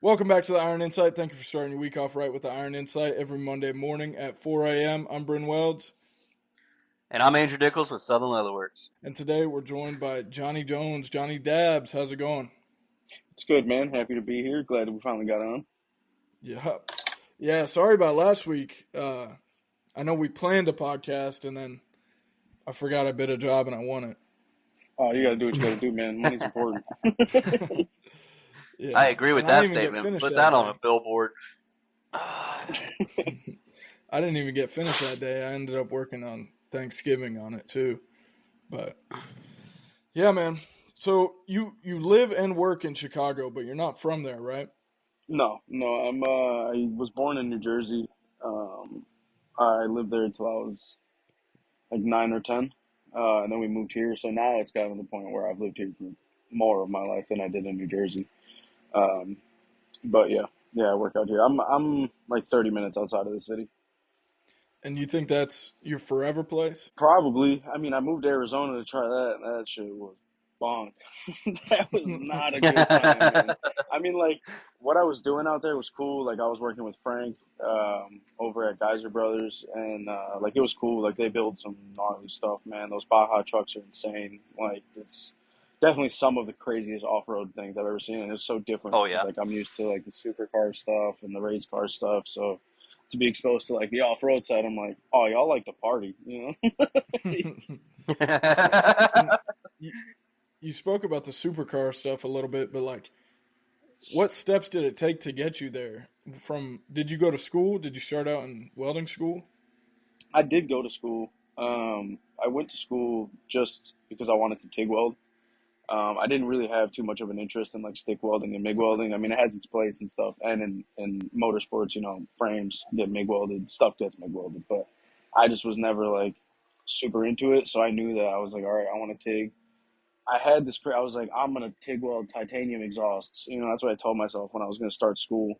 Welcome back to the Iron Insight. Thank you for starting your week off right with the Iron Insight every Monday morning at 4 a.m. I'm Bryn Welds, And I'm Andrew Dickles with Southern Leatherworks. and today we're joined by Johnny Jones. Johnny Dabs, how's it going? It's good, man. Happy to be here. Glad that we finally got on. Yeah. Yeah, sorry about last week. I know we planned a podcast, and then I forgot I bid a job and I won Oh, you got to do what you got to do, man. Money's important. it. I Yeah, agree and with I that didn't even get statement. finished Put that that on a day. billboard. I didn't even get finished that day. I ended up working on Thanksgiving on it too. But yeah, man. So you live and work in Chicago, but you're not from there, right? No. I was born in New Jersey. I lived there until I was like 9 or 10, and then we moved here. So now it's gotten to the point where I've lived here for more of my life than I did in New Jersey. Um, but yeah, I work out here. I'm like 30 minutes outside of the city. And you think that's your forever place? Probably. I mean, I moved to Arizona to try that, and that shit was bonk. That was not a good time, man. I mean, like, what I was doing out there was cool. Like, I was working with Frank over at Geyser Brothers, and like, it was cool. Like, they build some gnarly stuff, man. Those Baja trucks are insane. Like, it's definitely some of the craziest off-road things I've ever seen, and it's so different Oh, because, yeah. like, I'm used to like the supercar stuff and the race car stuff, so to be exposed to like the off road side, I'm like, oh, y'all like to party, you know? And you, you spoke about the supercar stuff a little bit, but like, what steps did it take to get you there? Did you go to school? Did you start out in welding school? I did go to school. I went to school just because I wanted to TIG weld. I didn't really have too much of an interest in like stick welding and MIG welding. I mean, it has its place and stuff, and in motorsports, frames get MIG welded, stuff gets MIG welded, but I just was never like super into it. So I knew that I was like, all right, I want to TIG. I had this. I was like, I'm gonna TIG weld titanium exhausts. That's what I told myself when I was gonna start school.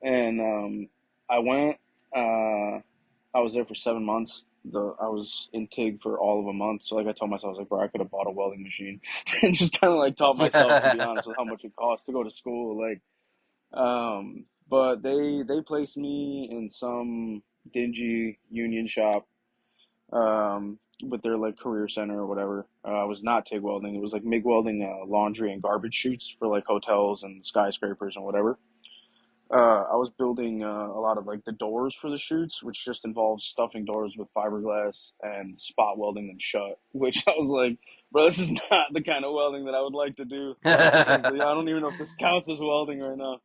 And I went. I was there for 7 months. I was in TIG for all of a month. So like I told myself, I was like, bro, I could have bought a welding machine, and just kind of like taught myself to be honest with how much it costs to go to school. Like, but they placed me in some dingy union shop with their like career center or whatever. It was not TIG welding. It was like MIG welding laundry and garbage chutes for like hotels and skyscrapers and whatever. I was building a lot of like the doors for the chutes, which just involves stuffing doors with fiberglass and spot welding them shut. Which I was like, bro, this is not the kind of welding that I would like to do. I don't even know if this counts as welding right now.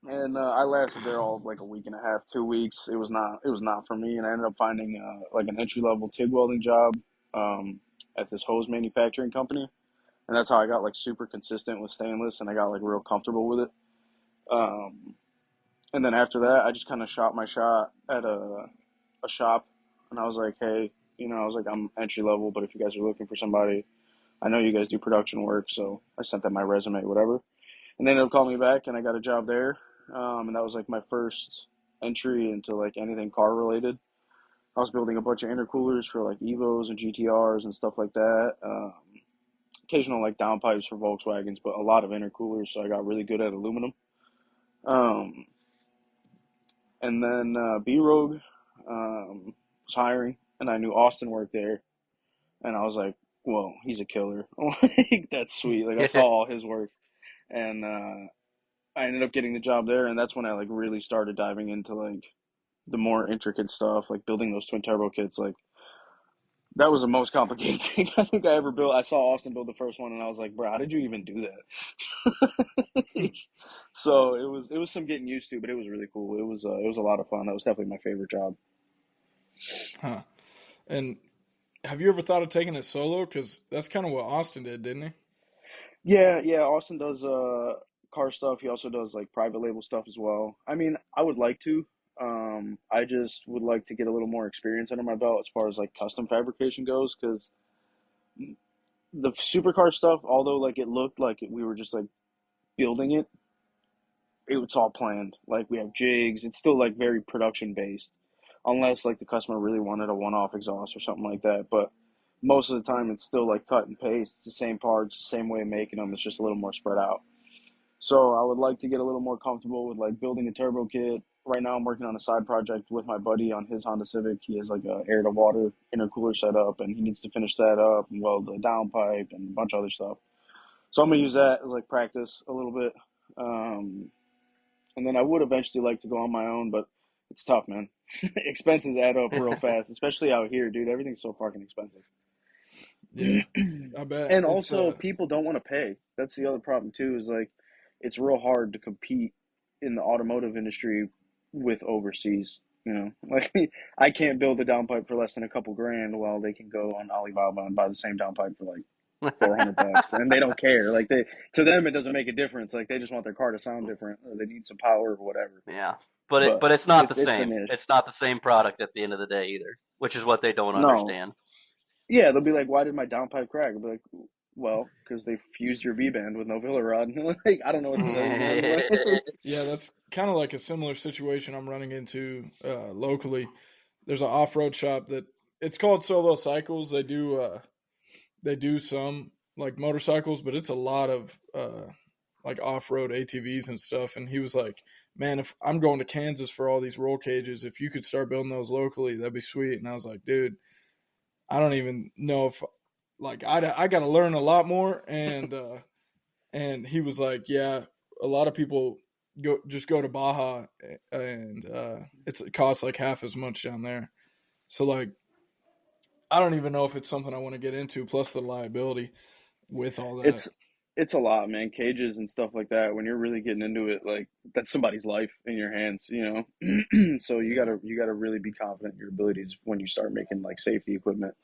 And I lasted there all of like a week and a half, 2 weeks. It was not for me, and I ended up finding like an entry level TIG welding job at this hose manufacturing company, and that's how I got like super consistent with stainless, and I got like real comfortable with it. Um, and then after that, I just kind of shot my shot at a shop, and I was like, hey, I was like, I'm entry level, but if you guys are looking for somebody, I know you guys do production work, so I sent them my resume, whatever. And they ended up calling me back, and I got a job there. And that was like my first entry into like anything car related. I was building a bunch of intercoolers for like Evos and GTRs and stuff like that. Occasional like downpipes for Volkswagens, but a lot of intercoolers, so I got really good at aluminum. Um, and then B Rogue was hiring, and I knew Austin worked there, and I was like, "Whoa, he's a killer! Like, that's sweet." Like I saw all his work, and I ended up getting the job there, and that's when I like really started diving into like the more intricate stuff, like building those twin turbo kits. Like that was the most complicated thing I think I ever built. I saw Austin build the first one, and I was like, "Bro, how did you even do that?" So it was some getting used to, but it was really cool. It was a lot of fun. That was definitely my favorite job. Huh. And have you ever thought of taking it solo? Because that's kind of what Austin did, didn't he? Yeah. Austin does car stuff. He also does like private label stuff as well. I mean, I would like to. I just would like to get a little more experience under my belt as far as like custom fabrication goes, because the supercar stuff, although like it looked like we were just like building it, it's all planned. Like we have jigs. It's still like very production based, unless like the customer really wanted a one-off exhaust or something like that. But most of the time, it's still like cut and paste. It's the same parts, the same way of making them. It's just a little more spread out. So I would like to get a little more comfortable with like building a turbo kit. Right now, I'm working on a side project with my buddy on his Honda Civic. He has like a air to water intercooler setup, and he needs to finish that up and weld the downpipe and a bunch of other stuff. So I'm gonna use that as like practice a little bit. Um, and then I would eventually like to go on my own, but it's tough, man. Expenses add up real fast, especially out here, dude. Everything's so fucking expensive. Yeah, I bet And it's also, people don't want to pay. That's the other problem too. Is like, it's real hard to compete in the automotive industry with overseas. You know, like I can't build a downpipe for less than a couple grand, while they can go on Alibaba and buy the same downpipe for like $400, and they don't care. Like to them, it doesn't make a difference. Like they just want their car to sound different, or they need some power or whatever. Yeah, But but it's not the it's a same. niche. It's not the same product at the end of the day either, which is what they don't No, understand. yeah, they'll be like, "Why did my downpipe crack?" I'll be like, "Well, because they fused your V band with no filler rod." Like, I don't know what to tell you, man. yeah, that's kind of like a similar situation I'm running into locally. There's an off-road shop that it's called Solo Cycles. They do some like motorcycles, but it's a lot of like off-road ATVs and stuff. And he was like, "Man, if I'm going to Kansas for all these roll cages, if you could start building those locally, that'd be sweet." And I was like, "Dude, I don't even know if like I got to learn a lot more." And he was like, "Yeah, a lot of people go to Baja, and it costs like half as much down there." So like, I don't even know if it's something I want to get into. Plus the liability with all that. It's it's a lot, man. Cages and stuff like that. When you're really getting into it, like that's somebody's life in your hands, you know. So Yeah, you gotta really be confident in your abilities when you start making like safety equipment.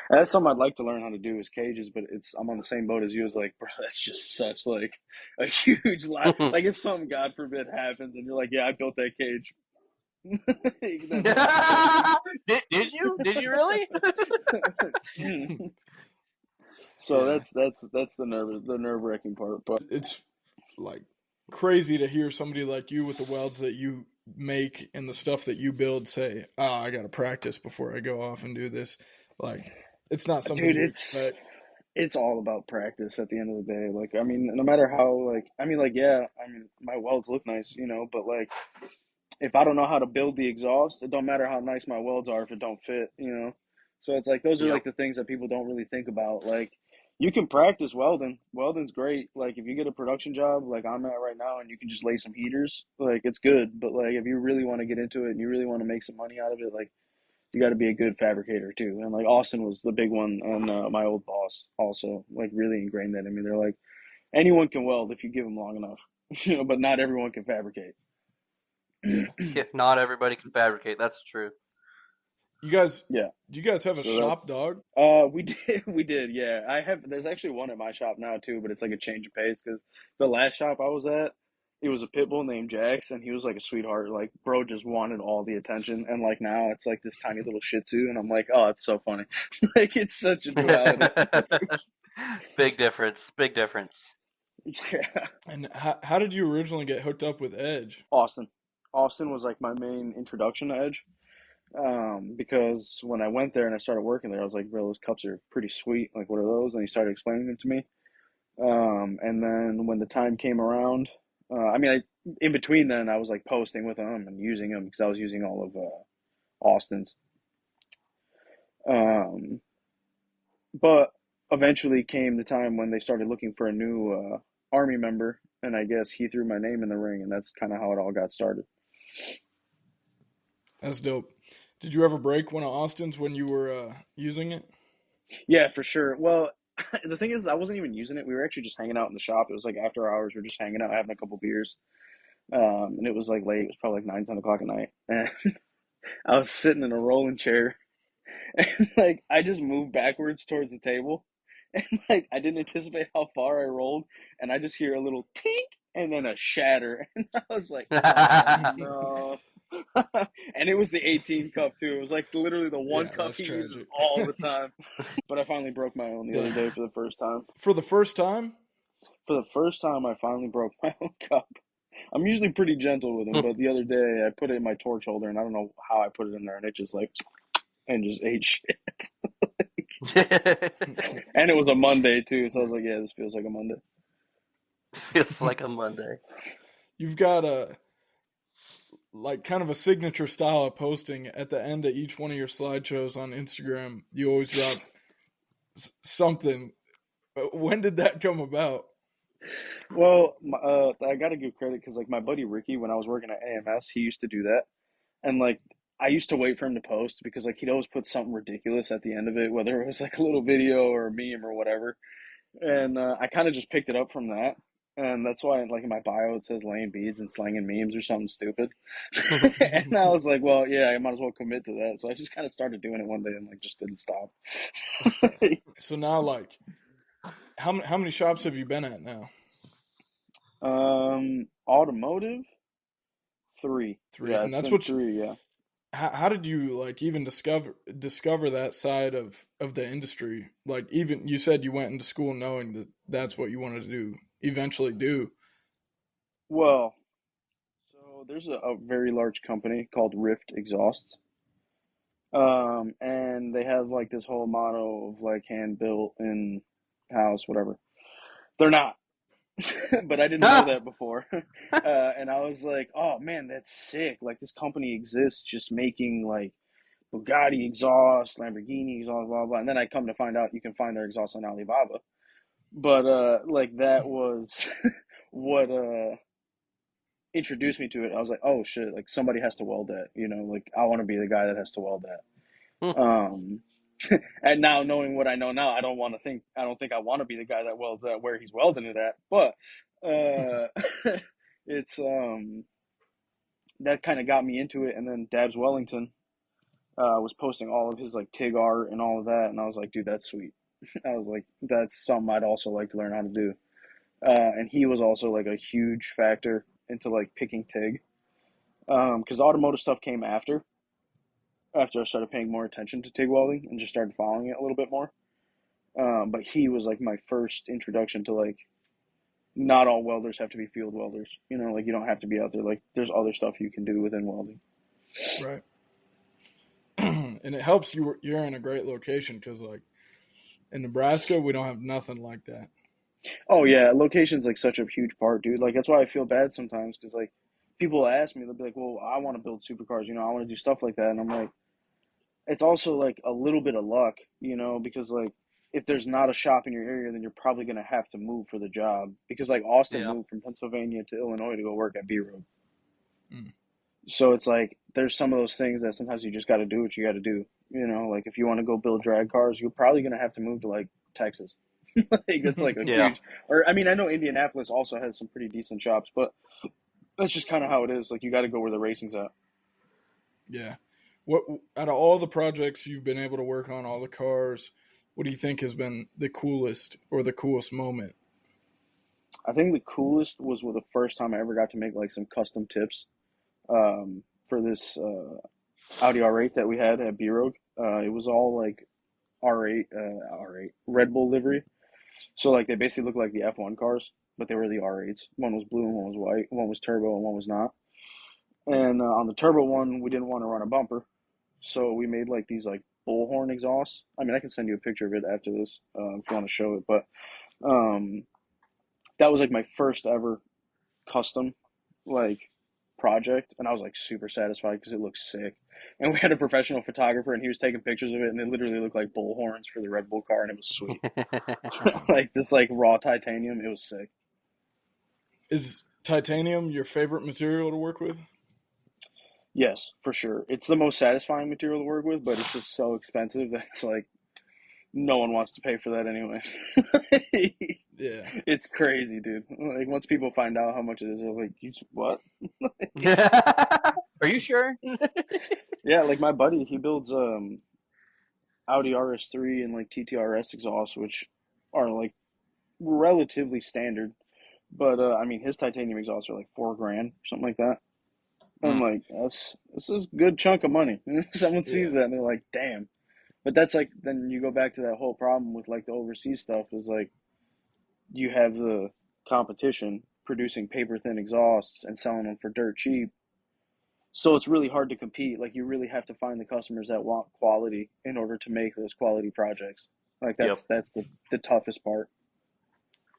And that's something I'd like to learn how to do is cages, but it's I'm on the same boat as you. As like, bro, that's just such like a huge lot. Like if something God forbid happens, and you're like, yeah, I built that cage, then what? Did you really? So yeah. that's the nerve wracking part. But It's like crazy to hear somebody like you with the welds that you make and the stuff that you build say, "Oh, I got to practice before I go off and do this." Like, it's not something dude, you expect. it's all about practice at the end of the day. Like, I mean, no matter how, like, I mean, like, yeah, I mean, my welds look nice, you know, but like, if I don't know how to build the exhaust, it don't matter how nice my welds are if it don't fit, you know. So it's like those are Yep. like the things that people don't really think about. Like, you can practice welding. Welding's great. Like, if you get a production job like I'm at right now, and you can just lay some heaters, like, it's good. But like, if you really want to get into it and you really want to make some money out of it, like you got to be a good fabricator too. And like Austin was the big one, and my old boss also like really ingrained that in me. They're like, anyone can weld if you give them long enough, you know, but not everyone can fabricate. Yeah. Yeah, not everybody can fabricate. That's the truth. You guys, Yeah, do you guys have a so shop that's dog? we did we did yeah. I have there's actually one at my shop now too, but it's like a change of pace because the last shop I was at. It was a pit bull named Jax, and he was like a sweetheart. Like, bro just wanted all the attention. And like now, it's like this tiny little Shih Tzu, and I'm like, oh, it's so funny. Like, it's such a duality. Big difference. Big difference. Yeah. And how did you originally get hooked up with Edge? Austin. Austin was like my main introduction to Edge. Because when I went there and I started working there, I was like, bro, those cups are pretty sweet. Like, what are those? And he started explaining them to me. And then when the time came around, in between then, I was like posting with him and using them because I was using all of Austin's. Um, but eventually came the time when they started looking for a new Army member, and I guess he threw my name in the ring, and that's kind of how it all got started. That's dope. Did you ever break one of Austin's when you were using it? Yeah, for sure. Well, the thing is, I wasn't even using it. We were actually just hanging out in the shop. It was like after hours. We were just hanging out, having a couple beers. And it was like late. It was probably like 9, 10 o'clock at night. And I was sitting in a rolling chair, and like I just moved backwards towards the table, and like I didn't anticipate how far I rolled, and I just hear a little tink and then a shatter, and I was like, oh no. And it was the 18 cup too. It was like literally the one Yeah, cup that's he uses tragic. all the time. But I finally broke my own the other day Damn. for the first time. For the first time? For the first time, I finally broke my own cup. I'm usually pretty gentle with them, but the other day I put it in my torch holder, and I don't know how I put it in there, and it just like and just ate shit. And it was a Monday too, so I was like, yeah, this feels like a Monday. Feels like a Monday. You've got a like kind of a signature style of posting at the end of each one of your slideshows on Instagram. You always drop something. When did that come about? Well, I gotta give credit because like my buddy Ricky, when I was working at AMS, he used to do that, and like I used to wait for him to post because like he'd always put something ridiculous at the end of it, whether it was like a little video or a meme or whatever. And I kind of just picked it up from that, and that's why like in my bio it says laying beads and slanging memes or something stupid. And I was like, well, yeah, I might as well commit to that. So I just kind of started doing it one day and like just didn't stop. So now, like, how many shops have you been at now? Automotive, three. Three, Yeah, and it's that's been what. three. Yeah. How did you like even discover that side of the industry? Like, even you said you went into school knowing that that's what you wanted to do. Eventually, do. Well, so there's a very large company called Rift Exhausts. And they have like this whole motto of like hand built in house, whatever. They're not, but I didn't know that before. And I was like, oh man, that's sick. Like this company exists just making like Bugatti exhaust, Lamborghini exhaust, blah, blah. And then I come to find out you can find their exhaust on Alibaba. But like that was what introduced me to it. I was like, oh shit, like somebody has to weld that, you know, like I want to be the guy that has to weld that. And now knowing what I know now, I don't think I want to be the guy that welds that where he's welding it at. But it's that kind of got me into it. And then Dabs Wellington was posting all of his like TIG art and all of that, and I was like, dude, that's sweet. I was like, that's something I'd also like to learn how to do. And he was also like a huge factor into like picking TIG, because automotive stuff came after I started paying more attention to TIG welding and just started following it a little bit more. But he was like my first introduction to like not all welders have to be field welders. You know, like you don't have to be out there. Like there's other stuff you can do within welding. Right. And it helps you're in a great location because like in Nebraska we don't have nothing like that. Oh yeah, location's like such a huge part, dude. Like that's why I feel bad sometimes because like people ask me, they'll be like, "Well, I want to build supercars, you know, I want to do stuff like that," and I'm like, it's also like a little bit of luck, you know, because like if there's not a shop in your area, then you're probably gonna have to move for the job because like Austin Yeah. moved from Pennsylvania to Illinois to go work at B Road. Mm. So it's like there's some of those things that sometimes you just got to do what you got to do. You know, like if you want to go build drag cars, you're probably gonna have to move to like Texas. Like it's like a Yeah. huge, or I mean, I know Indianapolis also has some pretty decent shops, but that's just kind of how it is. Like you got to go where the racing's at. Yeah. What out of all the projects you've been able to work on, all the cars, what do you think has been the coolest or the coolest moment? I think the coolest was with the first time I ever got to make like some custom tips for this Audi R8 that we had at B Road. It was all like R8 Red Bull livery. So like they basically look like the F1 cars, but they were the R8s. One was blue and one was white. One was turbo and one was not. And on the turbo one, we didn't want to run a bumper, so we made like these like bullhorn exhausts. I mean, I can send you a picture of it after this if you want to show it. But um, that was like my first ever custom like project, and I was like super satisfied because it looked sick. And we had a professional photographer, and he was taking pictures of it, and it literally looked like bullhorns for the Red Bull car, and it was sweet. Like this like raw titanium, it was sick. Is titanium your favorite material to work with? Yes, for sure. It's the most satisfying material to work with, but it's just so expensive that it's like no one wants to pay for that anyway. Yeah. It's crazy, dude. Like once people find out how much it is, they're like, "You what?" Are you sure? Yeah, like my buddy, he builds Audi RS3 and like TTRS exhausts, which are like relatively standard. But I mean, his titanium exhausts are like 4 grand, something like that. I'm Mm. like, this is a good chunk of money. Someone sees Yeah. that and they're like, damn. But that's like then you go back to that whole problem with like the overseas stuff is like you have the competition producing paper thin exhausts and selling them for dirt cheap. So it's really hard to compete. Like you really have to find the customers that want quality in order to make those quality projects. Like Yep. that's the toughest part.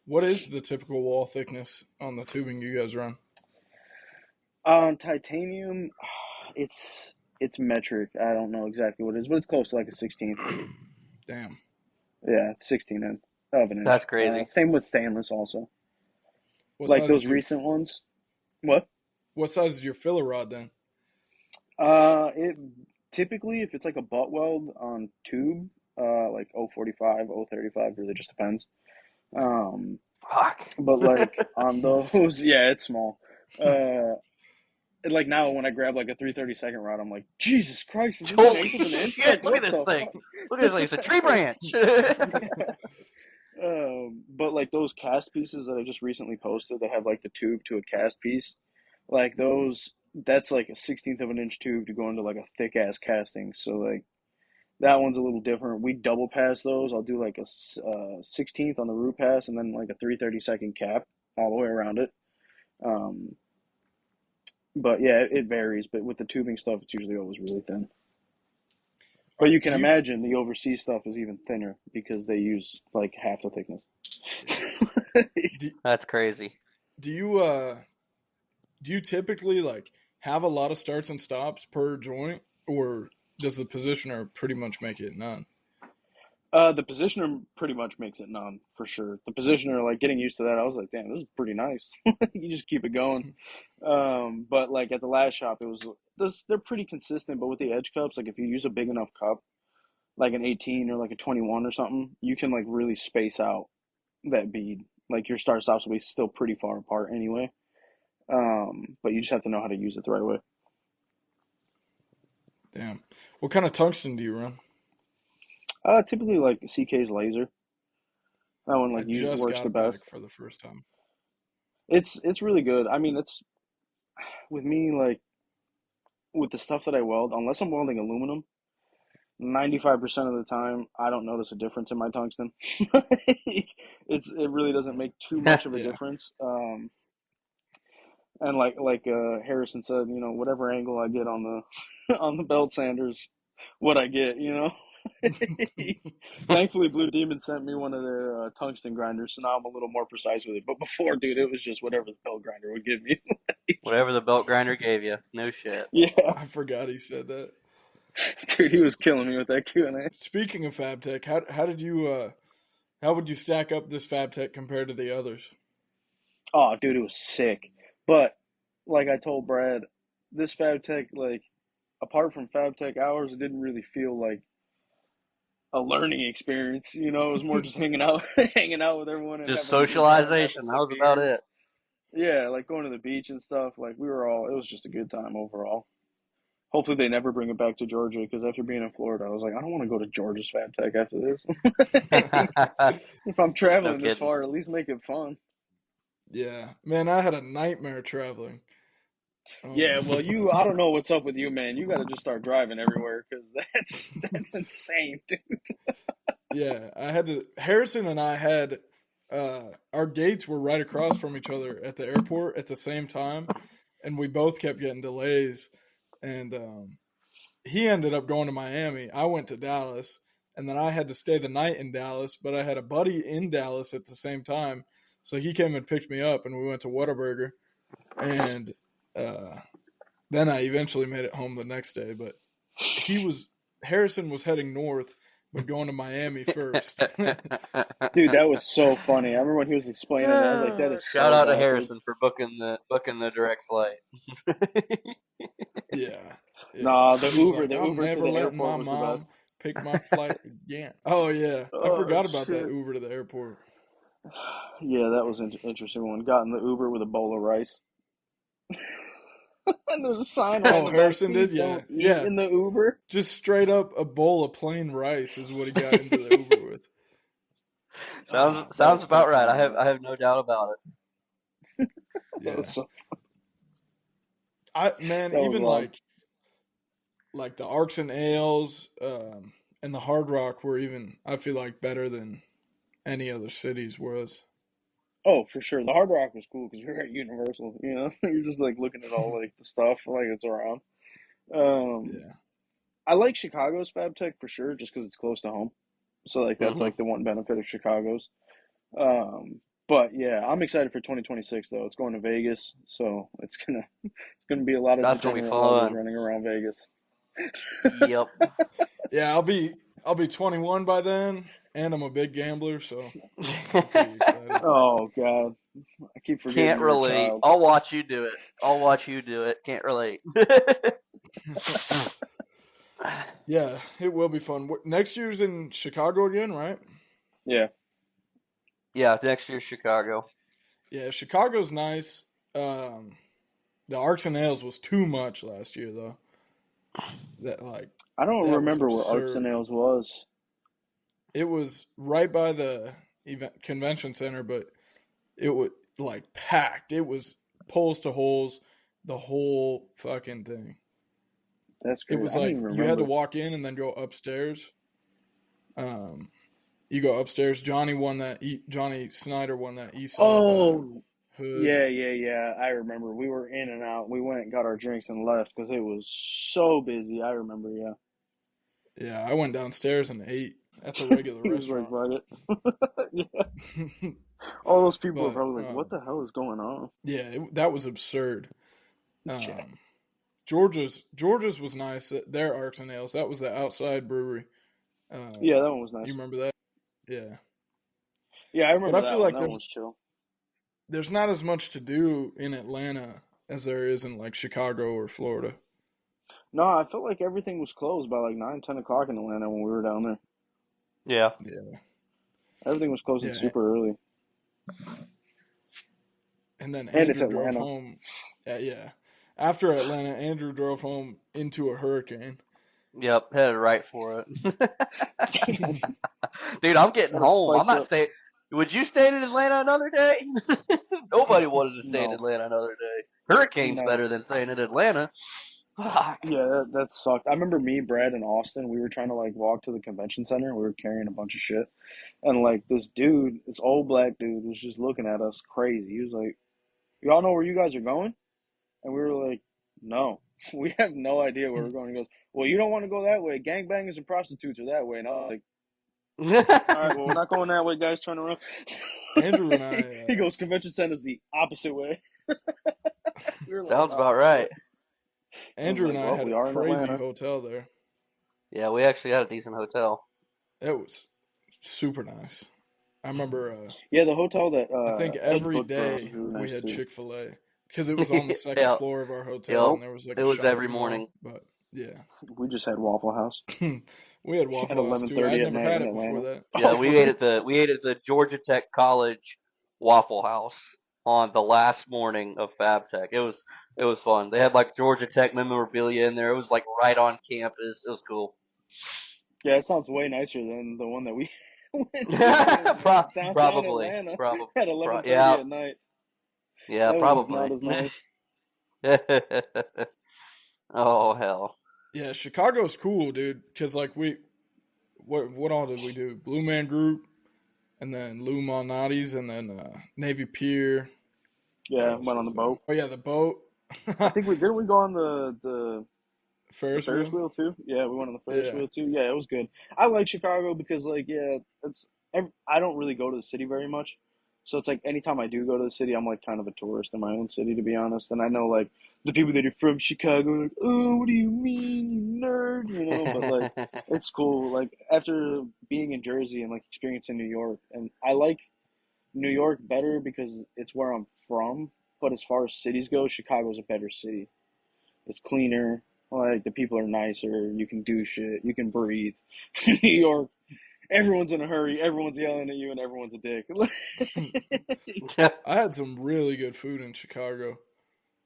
What is the typical wall thickness on the tubing you guys run? Titanium, it's metric. I don't know exactly what it is, but it's close to like a 16th. Damn. Yeah, it's 16 of an That's inch. crazy. Same with stainless also. What Like size is those your recent ones. What? What size is your filler rod then? It typically, if it's like a butt weld on tube, like 045, 035, really just depends. Um, Fuck. but like on those, yeah, it's small. Uh, like now when I grab like a 332nd rod, I'm like, Jesus Christ, is this an Holy eighth of an inch? shit! Like, Look at what this the thing. fuck? Look at this thing. It's a tree branch. But like those cast pieces that I just recently posted, they have like the tube to a cast piece. Like those, that's like a 16th of an inch tube to go into like a thick ass casting. So like that one's a little different. We double pass those. I'll do like a 16th on the root pass and then like a 332nd cap all the way around it. Um, but yeah, it varies. But with the tubing stuff, it's usually always really thin. But you can Do you imagine the overseas stuff is even thinner because they use like half the thickness. do, That's crazy. do you do you typically like have a lot of starts and stops per joint, or does the positioner pretty much make it none? The positioner pretty much makes it none for sure. The positioner, like getting used to that, I was like, damn, this is pretty nice. You just keep it going. But like at the last shop, it was this. They're pretty consistent, but with the edge cups, like if you use a big enough cup, like an 18 or like a 21 or something, you can like really space out that bead. Like your start stops will be still pretty far apart anyway. But you just have to know how to use it the right way. Damn. What kind of tungsten do you run? Typically like CK's laser. That one I like usually just works got the it back best. for the first time. It's really good. I mean, it's with me like with the stuff that I weld, unless I'm welding aluminum, 95% of the time I don't notice a difference in my tungsten. It really doesn't make too much of a Yeah. difference. And Harrison said, you know, whatever angle I get on the on the belt sanders, what I get, you know. Thankfully, Blue Demon sent me one of their tungsten grinders, so now I'm a little more precise with it. But before, dude, it was just whatever the belt grinder would give me. Whatever the belt grinder gave you. No shit. Yeah, I forgot he said that. dude, he was killing me with that Q&A. Speaking of FabTech, how did you how would you stack up this FabTech compared to the others? Oh, dude, it was sick. But like I told Brad, this FabTech, like apart from FabTech hours, it didn't really feel like a learning experience. You know, it was more just hanging out, hanging out with everyone and Just having a good time, having socialization. That some was about it. beers. Yeah, like going to the beach and stuff. Like we were all, it was just a good time overall. Hopefully they never bring it back to Georgia because after being in Florida, I was like, I don't want to go to Georgia's FabTech after this. If I'm No traveling this kidding. far, at least make it fun. Yeah, man, I had a nightmare traveling. Yeah, Um, well, I don't know what's up with you, man. You got to just start driving everywhere because that's insane, dude. yeah, I had to. Harrison and I had our gates were right across from each other at the airport at the same time, and we both kept getting delays. And he ended up going to Miami. I went to Dallas, and then I had to stay the night in Dallas. But I had a buddy in Dallas at the same time, so he came and picked me up, and we went to Whataburger. And uh, then I eventually made it home the next day. But Harrison was heading north, but going to Miami first. Dude, that was so funny. I remember when he was explaining that. I was like, that is Shout so out to backwards. Harrison for booking the direct flight. Yeah, yeah. Nah, He was like, The "I'm Uber to never the letting airport my was the mom best. pick my flight again." Oh yeah, I Oh forgot about that shit. Uber to the airport. Yeah, that was an interesting one. Got in the Uber with a bowl of rice. And there's a sign on Oh, the back, Harrison did. please Yeah, don't eat yeah. in the Uber. Just straight up a bowl of plain rice is what he got into the Uber with. Oh, that Sounds was so about right. funny, man. I have no doubt about That was Yeah, so man, that was even wild. like the Arcs and Ales and the Hard Rock were even I feel like better than any other cities was. Oh, for sure. The Hard Rock was cool because you're at Universal, you know? You're just like looking at all like the stuff like it's around. Um, Yeah, I like Chicago's Fab Tech for sure, just because it's close to home. So like it. that's like the one benefit of Chicago's. Um, But yeah, I'm excited for 2026 though. It's going to Vegas, so it's gonna be a lot of That's gonna be degenerate welders fun. running around Vegas. Yep. Yeah, I'll be 21 by then, and I'm a big gambler, so I'm pretty excited. Oh God, I keep forgetting Can't you're a relate. child. I'll watch you do it. I'll watch you do it. Can't relate. Yeah, it will be fun. Next year's in Chicago again, right? Yeah, Yeah, next year's Chicago. Yeah, Chicago's nice. The Arcs and Nails was too much last year, though. I don't That was remember where Arcs and absurd. Nails was. It was right by the event convention center, but it was like packed. It was poles to holes, the whole fucking thing. That's It crazy. was I don't like even you had to remember. walk in and then go upstairs. You go upstairs. Johnny Snyder won that ESOB Oh, hood. yeah. I remember. We were in and out. We went and got our drinks and left because it was so busy. I remember. Yeah, Yeah, I went downstairs and ate at the regular he was like, restaurant. "Fuck it." Yeah. All those people were But probably like, "What the hell is going on?" yeah, that was absurd. Yeah. George's was nice. Their Arcs and Nails. That was the outside brewery. Yeah, that one was You nice. remember that? Yeah. Yeah, I But remember I that feel one. like That one was chill. there's not as much to do in Atlanta as there is in like Chicago or Florida. No, I felt like everything was closed by like 9, 10 o'clock in Atlanta when we were down there. Yeah. Yeah. Everything was closing Yeah. super early. And then And it's Andrew drove Atlanta. home. Yeah. After Atlanta, Andrew drove home into a hurricane. Yep. Headed right for it. Dude, I'm getting Gotta home. I'm spice not up. staying. Would you stay in Atlanta another day? Nobody wanted to stay in No, Atlanta another day. Hurricane's no. better than staying in Atlanta. Fuck. Yeah, that sucked. I remember me, Brad, and Austin, we were trying to like walk to the convention center. We were carrying a bunch of shit. And like this dude, this old black dude was just looking at us crazy. He was like, "Y'all know where you guys are going?" And we were like, "No." We have no idea where we're going. He goes, "Well, you don't want to go that way. Gangbangers and prostitutes are that way." And I was like, "All right, well, we're not going that way, guys. Turn around." Andrew and He I, goes, "Convention center's the opposite way." We were like, Sounds about "Oh right. shit." I was Andrew and like, I "Well, had we a are in crazy Atlanta." hotel there. Yeah, we actually had a decent hotel. It was super nice. I remember. Yeah, the hotel that I think Ed every booked for us day was really we nice had too. Chick-fil-A because it was on the second Yeah, floor of our hotel, yep. and there was like It a was every shopping mall. morning. But yeah, We just had Waffle House we had at Waffle House too. 11:30 I'd at never night had in it before Atlanta. that. Yeah, Oh, really? we ate at the Georgia Tech College Waffle House on the last morning of Fab Tech. It was fun. They had like Georgia Tech memorabilia in there. It was like right on campus. It was cool. Yeah, it sounds way nicer than the one that we went to in downtown Probably, Atlanta probably, at 11:30 yeah, at night. yeah, That one was not probably. as nice. Oh hell. Yeah, Chicago's cool, dude. Because like what all did we do? Blue Man Group, and then Lou Malnati's, and then Navy Pier. What Yeah, else went on was the there? boat. Oh yeah, the boat. I think we didn't we go on the Ferris Ferris wheel. wheel too. Yeah, we went on the Ferris Yeah. wheel too. Yeah, it was good. I like Chicago because like yeah, I don't really go to the city very much, so it's like anytime I do go to the city, I'm like kind of a tourist in my own city to be honest. And I know like the people that are from Chicago are like, oh, what do you mean, you nerd? You know, but like it's cool. Like after being in Jersey and like experiencing New York, and I like New York better because it's where I'm from. But as far as cities go, Chicago's a better city. It's cleaner. Like the people are nicer. You can do shit. You can breathe. New York, everyone's in a hurry. Everyone's yelling at you, and everyone's a dick. I had some really good food in Chicago.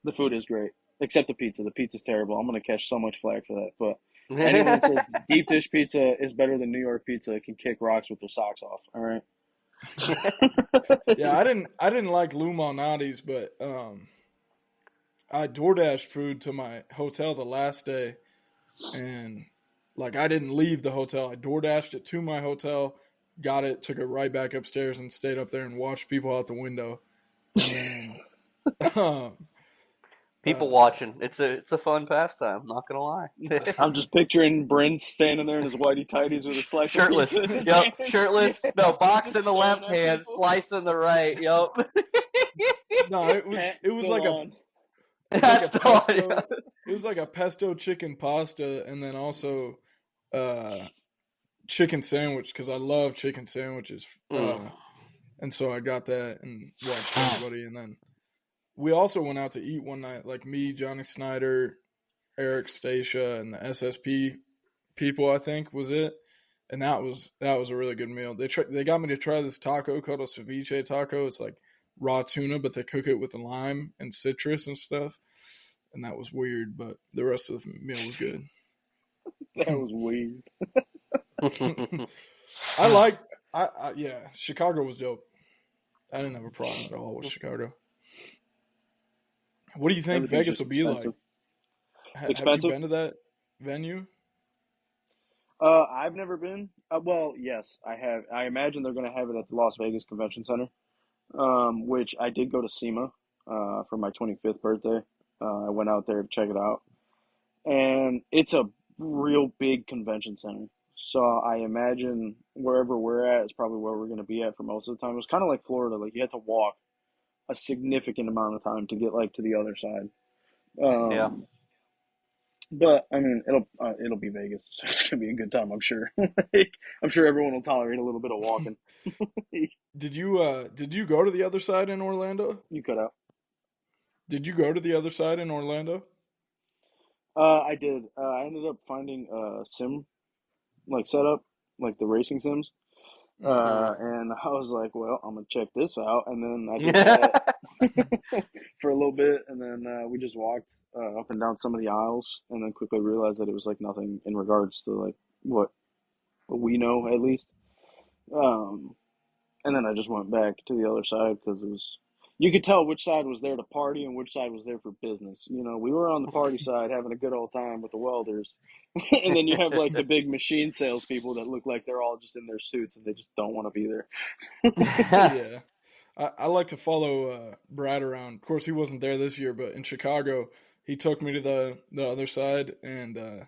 The food is great, except the pizza. The pizza's terrible. I'm gonna catch so much flack for that. But anyone that says deep dish pizza is better than New York pizza can kick rocks with their socks off. All right. Yeah, I didn't like Lou Malnati's, but I DoorDashed food to my hotel the last day, and like I didn't leave the hotel. I DoorDashed it to my hotel, got it, took it right back upstairs, and stayed up there and watched people out the window. And then People watching. It's a fun pastime. Not gonna lie. I'm just picturing Bryn standing there in his whitey tighties with a slice of Shirtless. pizza in his Yep. hand. Shirtless. Yeah, No, box in just the staring left at hand, people. slice in the right. Yep. No, it was Hat it was still like a on. it was like a That's the one. pesto. It was like a pesto chicken pasta, and then also chicken sandwich because I love chicken sandwiches. And so I got that and watched everybody. And then we also went out to eat one night, like me, Johnny Snyder, Eric Stacia, and the SSP people. I think was it. And that was a really good meal. They got me to try this taco called a ceviche taco. It's like raw tuna, but they cook it with lime and citrus and stuff. And that was weird, but the rest of the meal was good. That was weird. Yeah, Chicago was dope. I didn't have a problem at all with Chicago. What do you think Vegas will be expensive. like? Expensive? Have you been to that venue? I've never been. Well, yes, I have. I imagine they're going to have it at the Las Vegas Convention Center, which I did go to SEMA for my 25th birthday. I went out there to check it out, and it's a real big convention center. So I imagine wherever we're at is probably where we're going to be at for most of the time. It was kind of like Florida; like you had to walk a significant amount of time to get like to the other side. Yeah. But I mean, it'll be Vegas, so it's gonna be a good time. I'm sure. I'm sure everyone will tolerate a little bit of walking. Did you go to the other side in Orlando? You cut out. Did you go to the other side in Orlando? I did. I ended up finding a sim like setup, like the racing sims. And I was like, well, I'm gonna check this out, and then I did that for a little bit, and then we just walked up and down some of the aisles, and then quickly realized that it was like nothing in regards to like what we know at least. Um, and then I just went back to the other side because it was you could tell which side was there to party and which side was there for business. You know, we were on the party side having a good old time with the welders, and then you have like the big machine salespeople that look like they're all just in their suits and they just don't want to be there. Yeah. I like to follow Brad around. Of course, he wasn't there this year, but in Chicago, he took me to the other side, and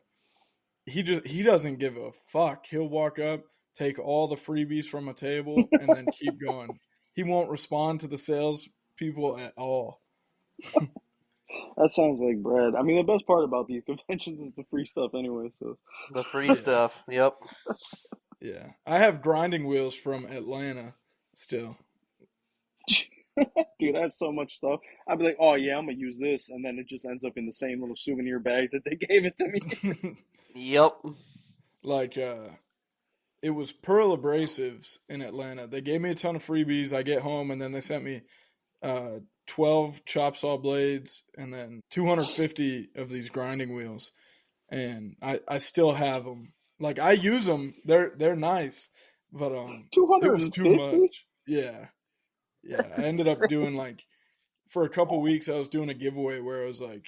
he doesn't give a fuck. He'll walk up, take all the freebies from a table, and then keep going. He won't respond to the sales people at all. That sounds like Brad. I mean, the best part about these conventions is the free stuff anyway. So, The free stuff. Yep. Yeah, I have grinding wheels from Atlanta still. dude, I have so much stuff. I'd be like, oh yeah, I'm gonna use this, and then it just ends up in the same little souvenir bag that they gave it to me. Yep. Like it was Pearl Abrasives in Atlanta. They gave me a ton of freebies. I get home and then they sent me 12 chop saw blades and then 250 of these grinding wheels. And I still have them. Like I use them. They're nice, but it was too 250? much. Yeah. Yeah. That's I ended up insane. doing like for a couple weeks I was doing a giveaway where I was like,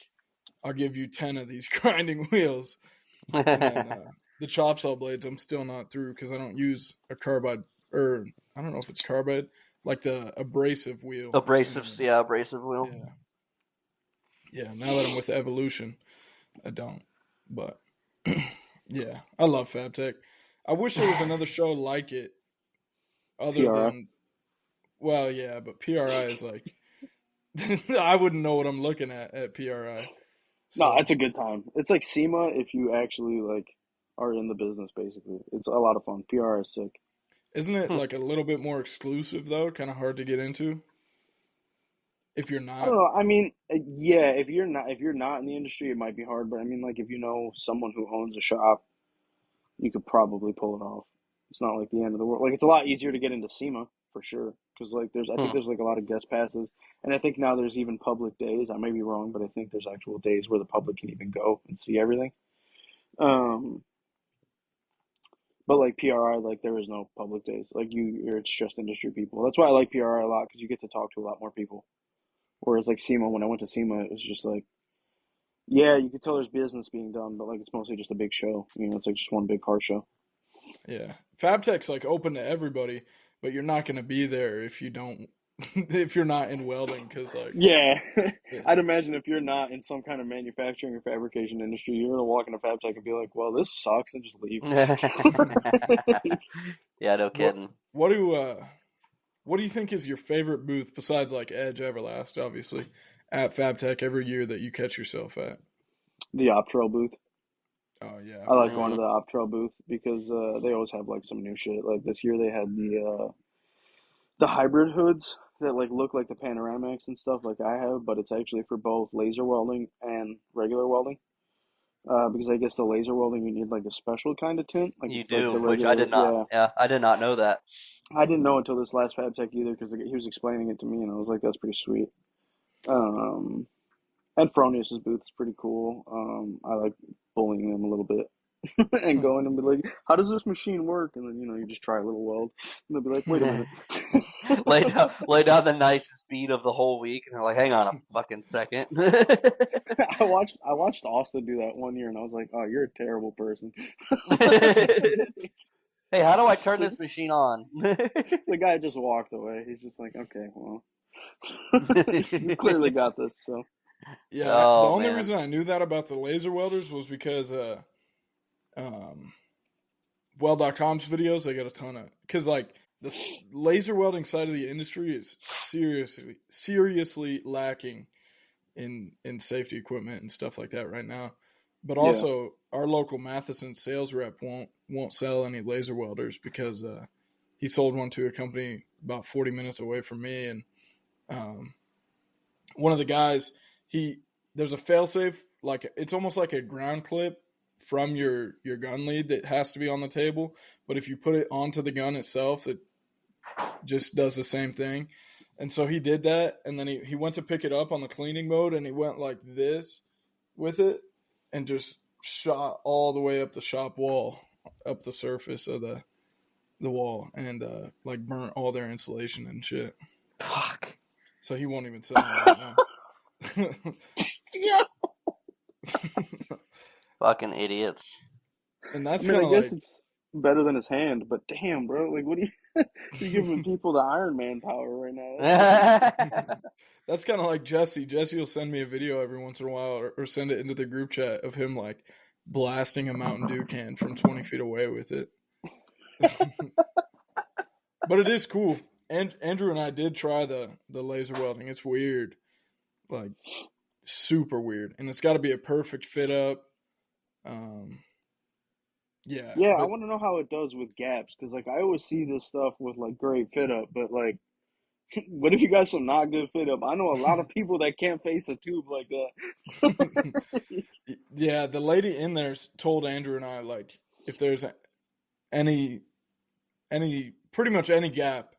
I'll give you 10 of these grinding wheels. And then the chop saw blades I'm still not through because I don't use a carbide, or I don't know if it's carbide, like the abrasive wheel. Abrasives, yeah, abrasive wheel. Yeah, now that I'm with Evolution, I don't. But yeah, I love FabTech. I wish there was another show like it other PRI. than, well, yeah, but PRI is like, I wouldn't know what I'm looking at PRI. So, No, it's a good time. It's like SEMA if you actually like are in the business. Basically, it's a lot of fun. PR is sick. isn't it like a little bit more exclusive though? Kind of hard to get into if you're I not. don't know. I mean, yeah, if you're not in the industry, it might be hard. But I mean, like if you know someone who owns a shop, you could probably pull it off. It's not like the end of the world. Like it's a lot easier to get into SEMA for sure because like I think there's like a lot of guest passes, and I think now there's even public days. I may be wrong, but I think there's actual days where the public can even go and see everything. Um, but like PRI, like there is no public days. Like it's just industry people. That's why I like PRI a lot because you get to talk to a lot more people. Whereas like SEMA, when I went to SEMA, it was just like, yeah, you could tell there's business being done, but like it's mostly just a big show. You know, it's like just one big car show. Yeah. FabTech's like open to everybody, but you're not going to be there if you don't if you're not in welding, because like, Yeah, yeah. I'd imagine if you're not in some kind of manufacturing or fabrication industry, you're gonna walk in a fab tech and be like, "Well, this sucks," and just leave. Yeah, no what kidding. what do what do you think is your favorite booth besides like Edge, Everlast, obviously, at FabTech every year that you catch yourself at? The Optrol booth. Oh yeah, I for like going to Mm, the Optrol booth because they always have like some new shit. Like this year, they had the hybrid hoods that like look like the panoramics and stuff like I have, but it's actually for both laser welding and regular welding. Because I guess the laser welding you need like a special kind of tint, like you it's like do, the which I regular. did not. Yeah, Yeah, I did not know that. I didn't know until this last Fab Tech either because he was explaining it to me, and I was like, that's pretty sweet. Um, and Fronius's booth is pretty cool. I like bullying them a little bit and going and be like, how does this machine work? And then you just try a little weld, and they'll be like, wait a minute. Lay down the nicest beat of the whole week, and they're like, "Hang on a fucking second." I watched Austin do that one year, and I was like, oh, you're a terrible person. Hey, how do I turn the, this machine on? the guy just walked away. He's just like, okay, well, you clearly got this. So yeah. The Oh only man, reason I knew that about the laser welders was because um, Weld.com's videos. They got a ton of because like the laser welding side of the industry is seriously lacking in safety equipment and stuff like that right now. But yeah, also, our local Matheson sales rep won't sell any laser welders because he sold one to a company about 40 minutes away from me, and um, one of the guys he there's a failsafe, like it's almost like a ground clip from your gun lead that has to be on the table, but if you put it onto the gun itself, it just does the same thing. And so he did that, and then he went to pick it up on the cleaning mode, and he went like this with it, and just shot all the way up the shop wall, up the surface of the wall, and like burnt all their insulation and shit. fuck, So he won't even sell them right now. yeah. fucking idiots. And I that's mean, kind I of guess like it's better than his hand, but damn, bro, like, what do you? You're giving people the Iron Man power right now. That's fucking. that's kind of like Jesse. Jesse will send me a video every once in a while, or send it into the group chat of him like blasting a Mountain Dew can from 20 feet away with it. But it is cool. And Andrew and I did try the laser welding. It's weird, like super weird, and it's got to be a perfect fit up. Um, yeah, Yeah, I but want to know how it does with gaps because, like, I always see this stuff with like great fit up, but like, what if you got some not good fit up? I know a lot of people that can't face a tube like that. yeah, the lady in there told Andrew and I like if there's any pretty much any gap,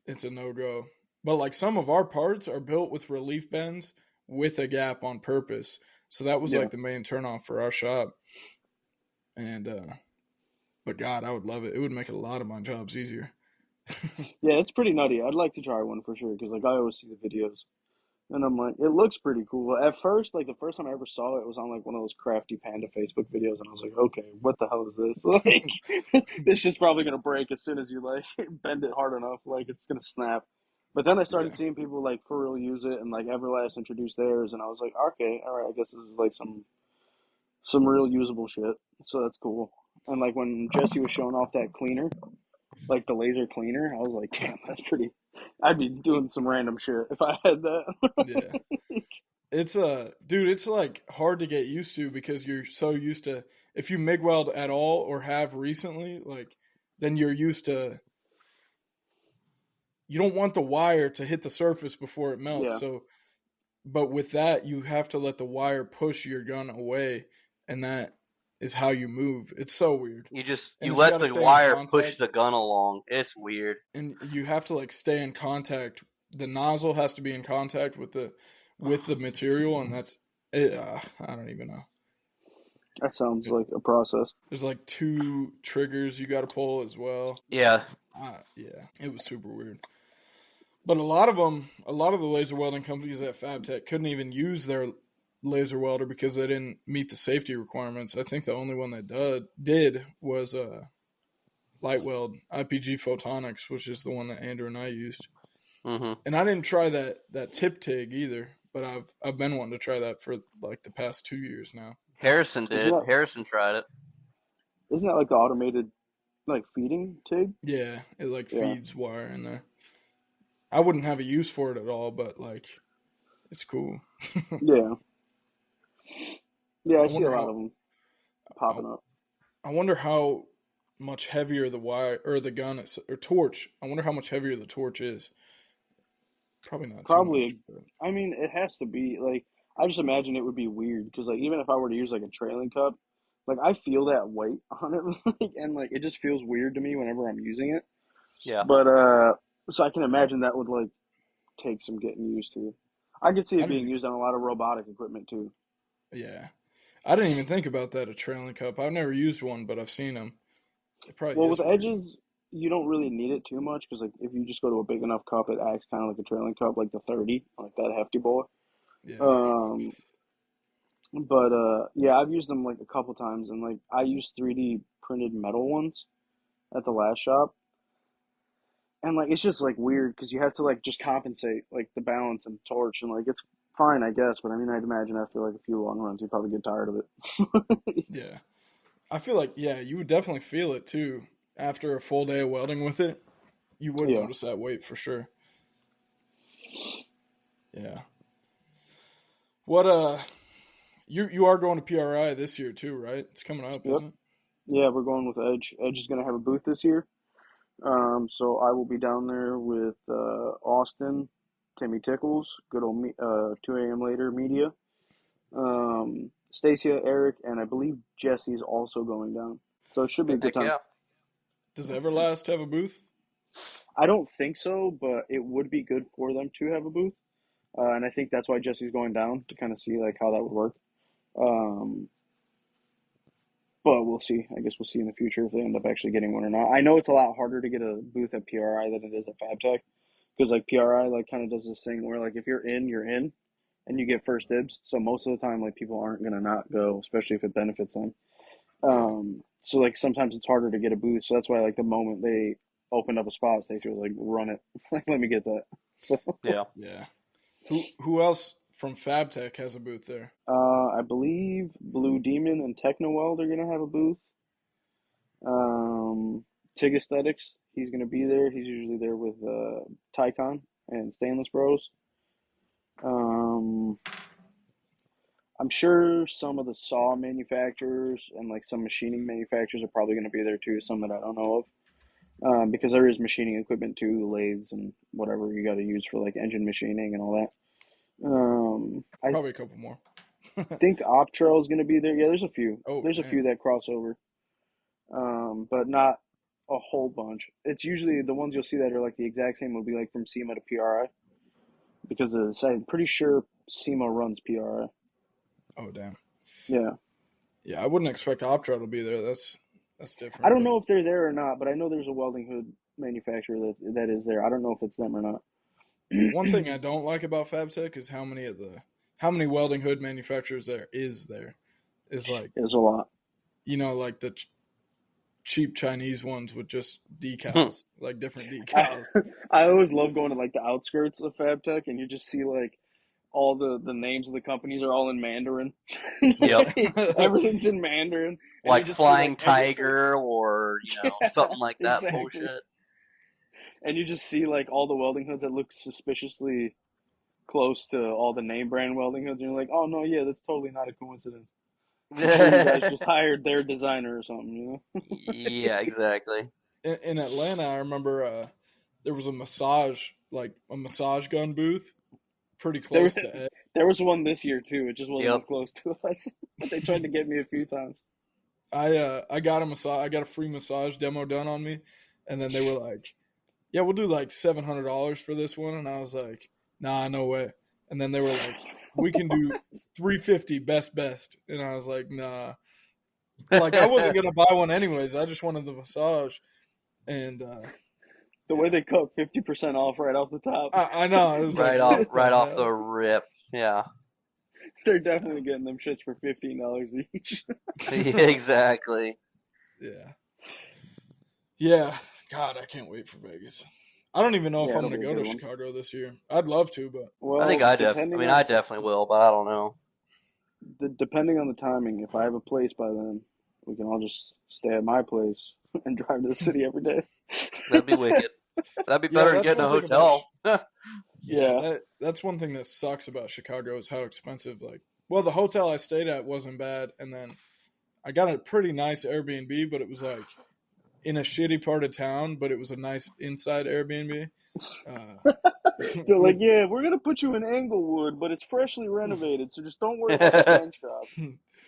it's a no go. But like some of our parts are built with relief bends with a gap on purpose, so that was Yeah, like the main turnoff for our shop. And but God, I would love it. It would make a lot of my jobs easier. yeah, it's pretty nutty. I'd like to try one for sure because, like, I always see the videos. And I'm like, it looks pretty cool. At first, like the first time I ever saw it, it was on like one of those crafty panda Facebook videos, and I was like, okay, what the hell is this? Like, this shit's probably gonna break as soon as you like bend it hard enough, like it's gonna snap. But then I started Yeah, seeing people like for real use it, and like Everlast introduced theirs, and I was like, okay, all right, I guess this is like some real usable shit. So that's cool. And like when Jesse was showing off that cleaner, like the laser cleaner, I was like, damn, that's pretty. I'd be doing some random shit if I had that. yeah. It's dude, it's like hard to get used to because you're so used to if you MIG weld at all or have recently, like then you're used to you don't want the wire to hit the surface before it melts. Yeah. So but with that you have to let the wire push your gun away, and that is how you move. It's so weird. You And it's let got to the stay in wire push contact, the gun along. It's weird. and you have to like stay in contact. The nozzle has to be in contact with the material, and that's it, I don't even know. That sounds like a process. There's like two triggers you got to pull as well. Yeah, Yeah, it was super weird. But a lot of the laser welding companies at FabTech couldn't even use their laser welder because they didn't meet the safety requirements. I think the only one that did was Light Weld IPG Photonics, which is the one that Andrew and I used. Mm-hmm. And I didn't try that tip TIG either, but I've been wanting to try that for like the past 2 years now. Harrison Isn't did. that Harrison tried it. isn't that like the automated like feeding TIG? Yeah, it like Yeah. feeds wire in there. I wouldn't have a use for it at all, but like it's cool. Yeah. Yeah, I I see a wonder lot how of them I, popping up. I wonder how much heavier the wire or the gun is, or torch. I wonder how much heavier the torch is. Probably not too much, Probably, but I mean, it has to be like I just imagine it would be weird because like even if I were to use like a trailing cup, like I feel that weight on it, like, and like it just feels weird to me whenever I'm using it. Yeah. But so I can imagine that would like take some getting used to. I could see I it didn't. being used on a lot of robotic equipment too. Yeah, I didn't even think about that, a trailing cup. I've never used one, but I've seen them. It probably Well, with is weird. edges, you don't really need it too much because like if you just go to a big enough cup, it acts kind of like a trailing cup, like the 30, like that hefty boy. Yeah. Um, but yeah, I've used them like a couple times, and like I used 3D printed metal ones at the last shop, and like it's just like weird because you have to like just compensate like the balance and torch, and like it's fine, I guess, but I mean, I'd imagine after like a few long runs, you'd probably get tired of it. Yeah. I feel like, yeah, you would definitely feel it too. After a full day of welding with it, you would Yeah. notice that weight for sure. Yeah. What you are going to PRI this year too, right? It's coming up, Yep. isn't it? Yeah, we're going with Edge. Edge is gonna have a booth this year. So I will be down there with Austin, Timmy Tickles, good old 2 a.m. later media, Stacia, Eric, and I believe Jesse's also going down. So it should be a good Heck time. yeah. Does Everlast have a booth? I don't think so, but it would be good for them to have a booth, and I think that's why Jesse's going down to kind of see like how that would work. Um, but we'll see. I guess we'll see in the future if they end up actually getting one or not. I know it's a lot harder to get a booth at PRI than it is at FabTech because like PRI like kind of does this thing where like if you're in, and you get first dibs. So most of the time like people aren't gonna not go, especially if it benefits them. Yeah. So like sometimes it's harder to get a booth. So that's why like the moment they opened up a spot, they feel like run it. Like let me get that. So Yeah. Yeah. Who else from FabTech has a booth there? I believe Blue Demon and Techno Weld are gonna have a booth. Tig Aesthetics, he's gonna be there. He's usually there with Tycon and Stainless Bros. Um, I'm sure some of the saw manufacturers and like some machining manufacturers are probably going to be there too. Some that I don't know of, because there is machining equipment too, lathes and whatever you got to use for like engine machining and all that. I Probably a couple more. think Optrail is going to be there. Yeah, there's a few. Oh, There's a few man. that cross over, but not a whole bunch. It's usually the ones you'll see that are like the exact same will be like from SEMA to PRI because I'm pretty sure SEMA runs PRI. Oh, damn. Yeah. Yeah, I wouldn't expect Optra to be there. That's I different, don't but know if they're there or not, but I know there's a welding hood manufacturer that is there. I don't know if it's them or not. one thing I don't like about FabTech is how many welding hood manufacturers there is there. Is like, There's a lot. like the cheap Chinese ones with just decals, like different I decals. I always love going to like the outskirts of FabTech and you just see like all the names of the companies are all in Mandarin. Yep. Everything's in Mandarin, and you Like just see like Flying everything. Tiger or, Yeah, something like that exactly. bullshit. And you just see like all the welding hoods that look suspiciously close to all the name brand welding hoods, and you're like, oh no, yeah, that's totally not a coincidence. I'm sure you guys just hired their designer or something, you know? Yeah, exactly. In Atlanta, I remember there was a massage gun booth pretty There, close to Ed. there was one this year too. It just wasn't Yep. as close to us. They tried to get me a few times. I got a massage. I got a free massage demo done on me, and then they were like, "Yeah, we'll do like $700 for this one," and I was like, "Nah, no way." And then they were like, "We can do 350 best," and I was like, "Nah." Like I wasn't gonna buy one anyways. I just wanted the massage, and The way they cut 50% off right off the top. I know it was like, Right off what the right off the hell? rip. Yeah. They're definitely getting them shits for $15 each. Exactly. Yeah, yeah. God, I can't wait for Vegas. I don't even know if Yeah, I'm it'll going be to a go good to one. Chicago this year. I'd love to, but I we'll think Well, see. I definitely will, but I don't know. depending on the timing, if I have a place by then, we can all just stay at my place and drive to the city every day. That'd be wicked. That'd be Yeah, better than that's getting one a thing about hotel. yeah, Yeah. that's one thing that sucks about Chicago is how expensive. Like, well, the hotel I stayed at wasn't bad, and then I got a pretty nice Airbnb, but it was like in a shitty part of town, but it was a nice inside Airbnb. Uh, They're like, with yeah, we're gonna put you in Englewood, but it's freshly renovated, so just don't worry about the paint job.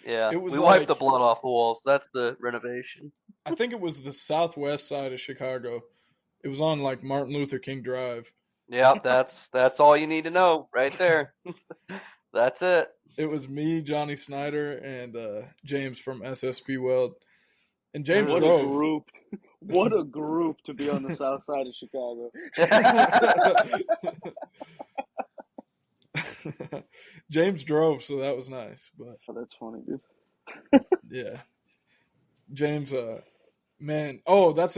Yeah, it was we wiped the like blood off the walls. That's the renovation. I think it was the southwest side of Chicago. It was on like Martin Luther King Drive. Yep, that's all you need to know right there. That's it. It was me, Johnny Snyder, and James from SSP Weld. And James What a drove. group! What a group to be on the south side of Chicago. James drove, so that was nice. But Oh, that's funny, dude. yeah, James. Man, that's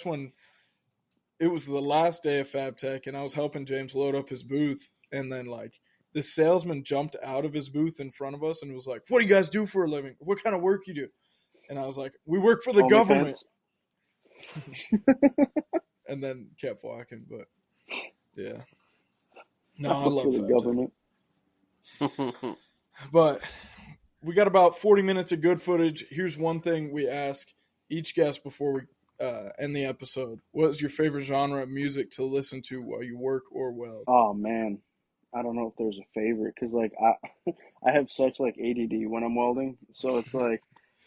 when it was the last day of Fab Tech, and I was helping James load up his booth, and then like this salesman jumped out of his booth in front of us and was like, "What do you guys do for a living? What kind of work you do?" And I was like, "We work for the government." OnlyFans. And then kept walking, but yeah. No, I I work for love the Fab Tech. government. But we got about 40 minutes of good footage. Here's one thing we ask each guest before we end the episode. What is your favorite genre of music to listen to while you work or weld? Oh man, I don't know if there's a favorite because like I have such like ADD when I'm welding, so it's like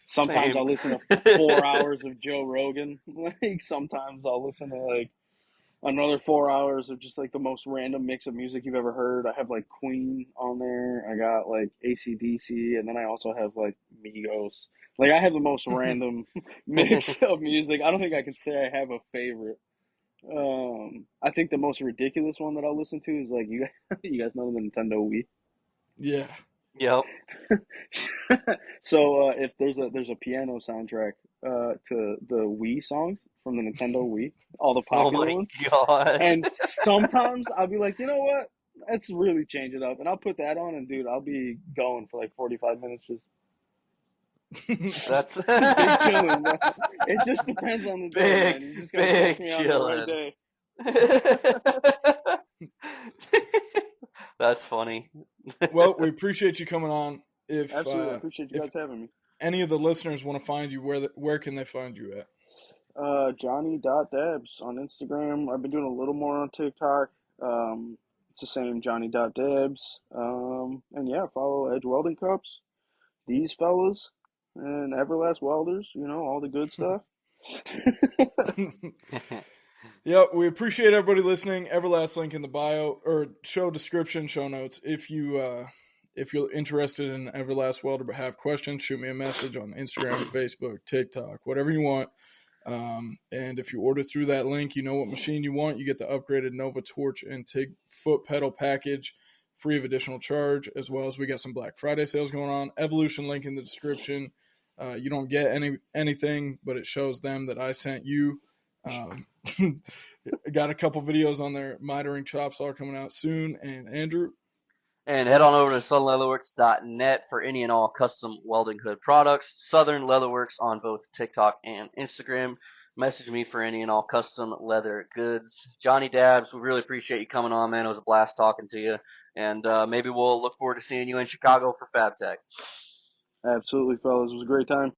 sometimes Same. I'll listen to 4 hours of Joe Rogan. Like sometimes I'll listen to like another 4 hours of just like the most random mix of music you've ever heard. I have like Queen on there. I got like AC/DC, and then I also have like Migos. Like I have the most random mix of music. I don't think I can say I have a favorite. I think the most ridiculous one that I'll listen to is like you guys know the Nintendo Wii. Yeah. Yep. So if there's a piano soundtrack to the Wii songs from the Nintendo Wii, all the Oh popular my ones. god. And sometimes I'll be like, you know what? Let's really change it up. And I'll put that on, and dude, I'll be going for like 45 minutes just That's big chilling, bro. It just depends on the day, man. You just gotta catch big me on the right chillin'. day. That's funny. Well, we appreciate you coming on. If Absolutely. I appreciate you if guys having me. any of the listeners want to find you, where can they find you at? Johnny.Debs on Instagram. I've been doing a little more on TikTok. It's the same Johnny.Debs. And yeah, follow Edge Welding Cups, these fellas, and Everlast Welders, all the good stuff. Yeah, we appreciate everybody listening. Everlast link in the bio or show description, show notes. If you're interested in Everlast Welder but have questions, shoot me a message on Instagram, Facebook, TikTok, whatever you want. And if you order through that link, you know what machine you want. You get the upgraded Nova Torch and TIG foot pedal package free of additional charge, as well as we got some Black Friday sales going on. Evolution link in the description. You don't get anything, but it shows them that I sent you. Got a couple videos on their mitering chops all coming out soon. And Andrew, And head on over to southernleatherworks.net for any and all custom welding hood products. Southern Leatherworks on both TikTok and Instagram. Message me for any and all custom leather goods. Johnny Dabs, we really appreciate you coming on, man. It was a blast talking to you. And maybe we'll look forward to seeing you in Chicago for FabTech. Absolutely, fellas. It was a great time.